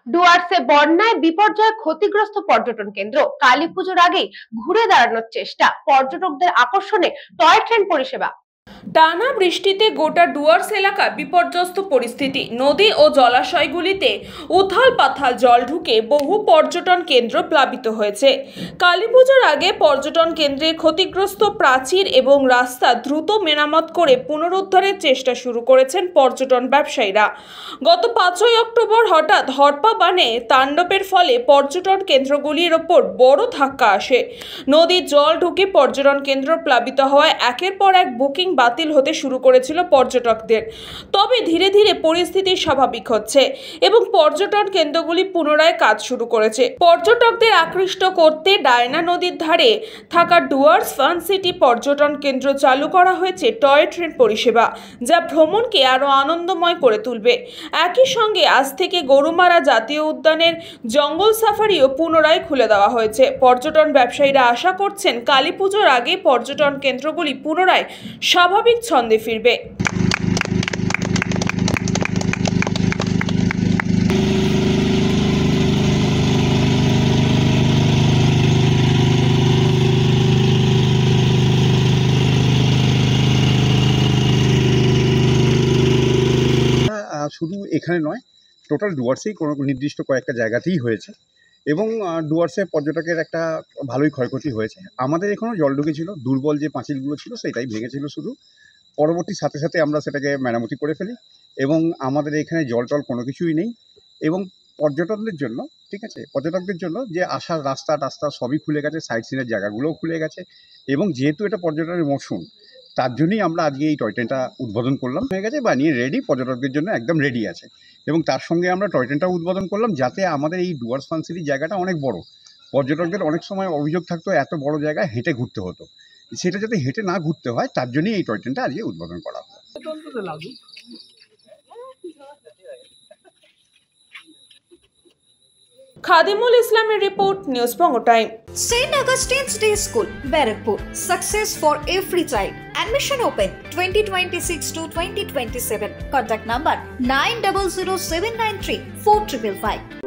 ডুয়ার্সে বন্যায় বিপর্যয়ে ক্ষতিগ্রস্ত পর্যটন কেন্দ্র, কালীপুজোর আগেই ঘুরে দাঁড়ানোর চেষ্টা, পর্যটকদের আকর্ষণে টয় ট্রেন পরিষেবা। টানা বৃষ্টিতে গোটা ডুয়ার্স এলাকা বিপর্যস্ত পরিস্থিতি। নদী ও জলাশয়গুলিতে উথাল পাথাল জল ঢুকে বহু পর্যটন কেন্দ্র প্লাবিত হয়েছে। কালীপুজোর আগে পর্যটন কেন্দ্রের ক্ষতিগ্রস্ত প্রাচীর এবং রাস্তা দ্রুত মেরামত করে পুনরুদ্ধারের চেষ্টা শুরু করেছেন পর্যটন ব্যবসায়ীরা। গত 5ই অক্টোবর হঠাৎ হরপা বানে তাণ্ডবের ফলে পর্যটন কেন্দ্রগুলির ওপর বড় ধাক্কা আসে। নদীর জল ঢুকে পর্যটন কেন্দ্র প্লাবিত হওয়ায় একের পর এক বুকিং বাতিল হতে শুরু করেছিল পর্যটকদের। তবে ধীরে ধীরে পরিস্থিতি স্বাভাবিক হচ্ছে এবং পর্যটন কেন্দ্রগুলি পুনরায় কাজ শুরু করেছে। পর্যটকদের আকৃষ্ট করতে ডায়না নদীর ধারে থাকা ডুয়ার্স ফান সিটি পর্যটন কেন্দ্র চালু করা হয়েছে টয় ট্রেন পরিষেবা, যা ভ্রমণকে আরও আনন্দময় করে তুলবে। একই সঙ্গে আজ থেকে গরুমারা জাতীয় উদ্যানের জঙ্গল সাফারিও পুনরায় খুলে দেওয়া হয়েছে। পর্যটন ব্যবসায়ীরা আশা করছেন কালীপুজোর আগে পর্যটন কেন্দ্রগুলি পুনরায় স্বাভাবিক ছন্দে ফিরবে। শুধু এখানে নয়, টোটাল ডুয়ার্সেই কোনো নির্দিষ্ট কয়েকটা জায়গাতেই হয়েছে এবং ডুয়ার্সে পর্যটকের একটা ভালোই ক্ষয়ক্ষতি হয়েছে। আমাদের এখানেও জল ঢুকেছিল, দুর্বল যে পাঁচিলগুলো ছিল সেটাই ভেঙেছিল শুধু। পরবর্তী সাথে সাথে আমরা সেটাকে মেরামতি করে ফেলি এবং আমাদের এখানে জল টল কোনো কিছুই নেই। এবং পর্যটকদের জন্য, ঠিক আছে, পর্যটকদের জন্য যে আসার রাস্তা টাস্তা সবই খুলে গেছে, সাইট সিনের জায়গাগুলোও খুলে গেছে এবং যেহেতু এটা পর্যটনের মরশুম, তার জন্যই আমরা আজকে এই টয় ট্রেনটা উদ্বোধন করলাম। হয়ে গেছে, বানিয়ে রেডি, পর্যটকদের জন্য একদম রেডি আছে। এবং তার সঙ্গে আমরা টয় ট্রেনটাও উদ্বোধন করলাম যাতে আমাদের এই ডুয়ার্স ফান সিটির জায়গাটা অনেক বড়। পর্যটকদের অনেক সময় অভিযোগ থাকতো এত বড় জায়গায় হেঁটে ঘুরতে হতো, সেটা যাতে হেঁটে না ঘুরতে হয় তার জন্যই এই টয় ট্রেনটা আজকে উদ্বোধন করা হয়। খাদিমুল ইসলামের report, news Banga time. St. Augustine's Day School, Barakpur. Success for every child. Admission open 2026 to 2027. Contact number 900793 4555.